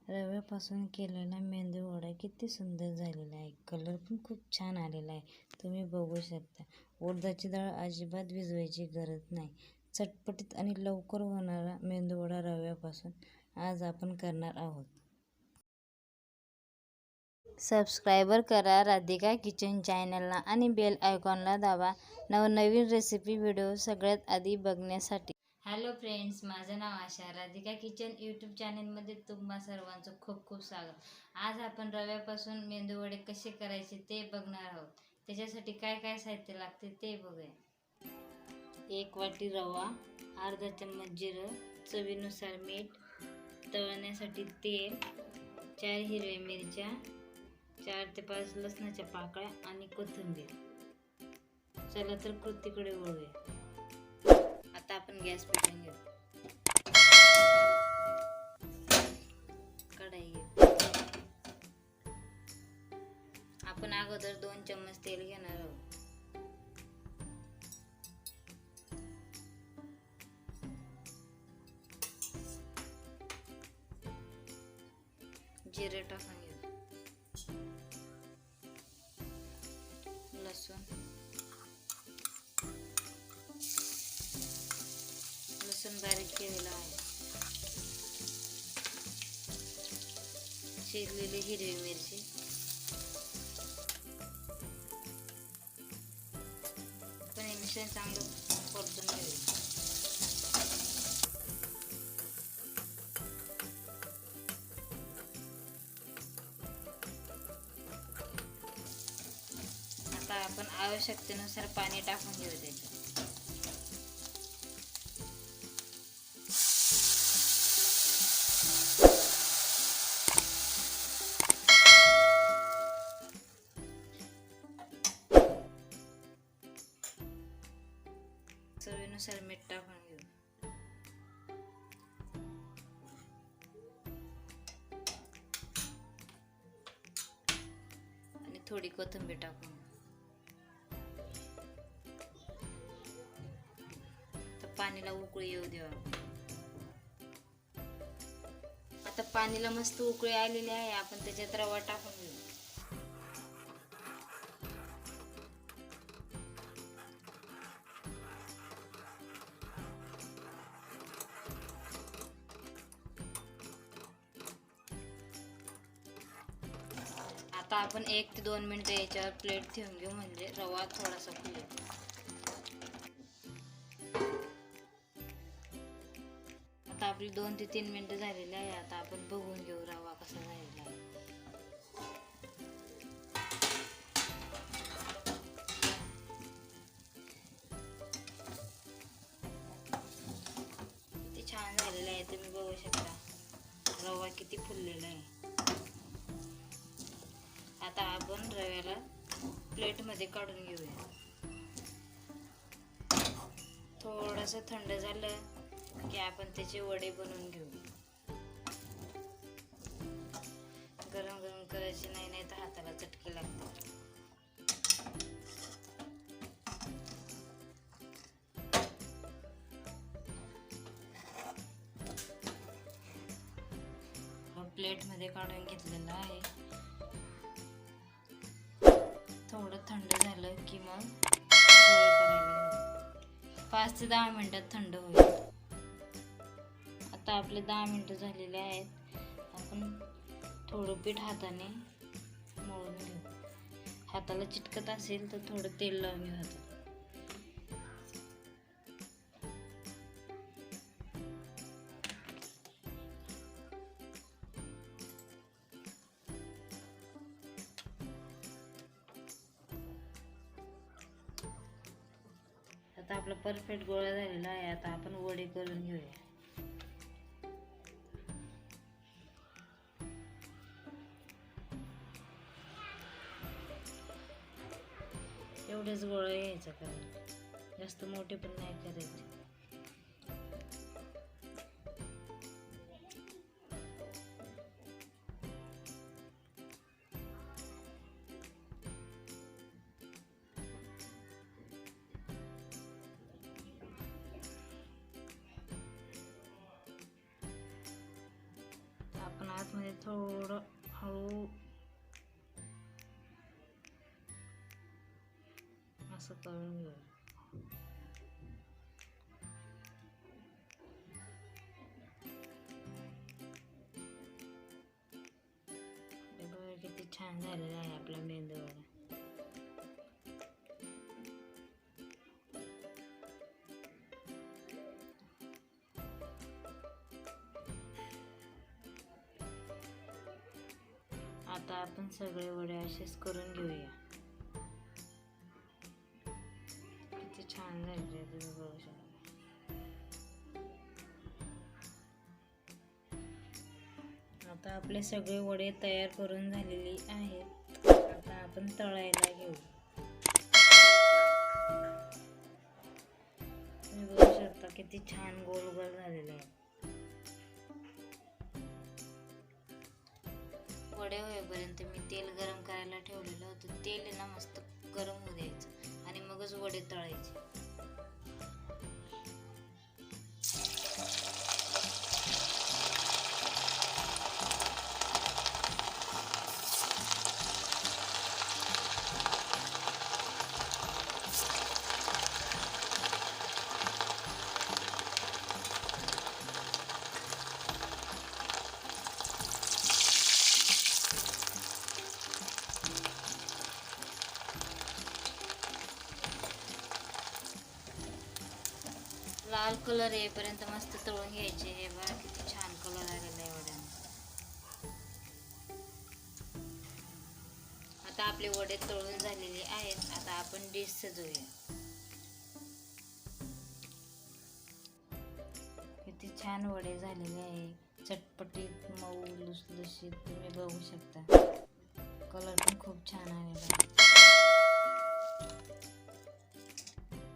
रव्यापासून केलेला मेंदू वडा किती सुंदर झालेला आहे. कलर पण खूप छान आलेला आहे. तुम्ही बघू शकता. उडदाची डाळ अजिबात भिजवायची गरज नाही. चटपटीत आणि लवकर होणारा मेंदू वडा रव्यापासून आज आपण करणार आहोत. सबस्क्रायबर करा राधिका किचन चॅनलला आणि बेल आयकॉनला दाबा नवनवीन रेसिपी व्हिडिओ सगळ्यात आधी बघण्यासाठी. हॅलो फ्रेंड्स, माझं नाव आशा. राधिका किचन यूट्यूब चॅनलमध्ये तुम्हा सर्वांचं खूप खूप स्वागत. आज आपण रव्यापासून मेंदू वडे कसे करायचे ते बघणार आहोत. त्याच्यासाठी काय काय साहित्य लागते ते बघूया. 1 वाटी रवा, अर्धा चम्मच जिरं, चवीनुसार मीठ, तळण्यासाठी तेल, 4 हिरव्या मिरच्या, 4 ते 5 लसणाच्या पाकळ्या आणि कोथिंबीर. चला तर कृतीकडे वळूया. आता आपण गॅस पेटवून घेऊ. कढई घेऊ. आपण अगोदर 2 चम्मच तेल घेणार आहोत. जिरे टाकून घेऊ. लसूण बारीक केलेला आहे. चिरलेली हिरवी मिरची, पण हे मिश्रण चांगलं परतून घेऊ. आता आपण आवश्यकतेनुसार पाणी टाकून घेऊ त्याच्यात. चवीनुसार मीठ टाकून घेऊ. आणि थोडी कोथिंबीर टाकून घेऊ. तर पाणीला उकळी येऊ देऊ. आता पाणीला मस्त उकळी आलेली आहे. आपण त्याच्यात रवा टाकून घेऊ. आता आपण 1 ते 2 मिनिटं याच्यावर प्लेट ठेवून घेऊ, म्हणजे रवा थोडासा फुलेल. आता आपली 2 ते 3 मिनिटं झालेली आहे. आता आपण बघून घेऊ रवा कसा झालेला आहे. किती छान झालेला आहे, तुम्ही बघू शकता. रवा किती फुललेला आहे. आता आपण रव्याला प्लेटमध्ये काढून घेऊया. थोडंसं थंड झालं की आपण त्याचे वडे बनवून घेऊ. गरम गरम करायचे नाही, नाही तर हाताला चटके लागतात. प्लेटमध्ये काढून घेतलेलं आहे. थोडं थंड झालं की मग पोळी करायला 5 ते 10 मिनिटात थंड होईल. आता आपले 10 मिनिटं झालेले आहेत. आपण थोडं पीठ हाताने मळून घेऊ. हाताला चिटकत असेल तर थोडं तेल लावून घेऊ हातात. आता आपला परफेक्ट गोळा झालेला आहे. आता आपण वडे करून घेऊया. एवढेच गोळा घ्यायचा, कारण जास्त मोठे पण नाही करायचे. आतमध्ये थोडं हळू असं करून घेऊ. बघा किती छान झालेला आहे आपला मेंदू वडा. आता आपण सगळे वडे असेच करून घेऊया. किती छान झाले तुम्ही बघू शकता. आता आपले सगळे वडे तयार करून झालेले आहेत. आता आपण तळायला घेऊ. तुम्ही बघू शकता किती छान गोल गोल झालेले आहे. वडे होईपर्यंत मी तेल गरम करायला ठेवलेलं होतं. तेल आहे ना मस्त गरम होऊ द्यायचं आणि मगच वडे तळायचे. लाल कलर येईपर्यंत मस्त तळून घ्यायचे. हे बघा किती छान कलर आलेला आहे वड्यांना. आता आपले वडे तळून झालेले आहेत. आता आपण डिश सजवूया. किती छान वडे झालेले आहे. चटपटीत मऊ लुसलुशीत तुम्ही बघू शकता. कलर पण खूप छान आलेला आहे.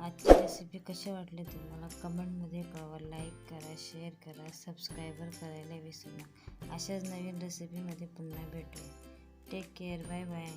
आजची रेसिपी कशी वाटली तुम्हाला कमेंटमध्ये कळवा. लाईक करा, शेअर करा, सबस्क्राईबर करायला विसरू नका. अशाच नवीन रेसिपीमध्ये पुन्हा भेटूया. Take care. Bye bye.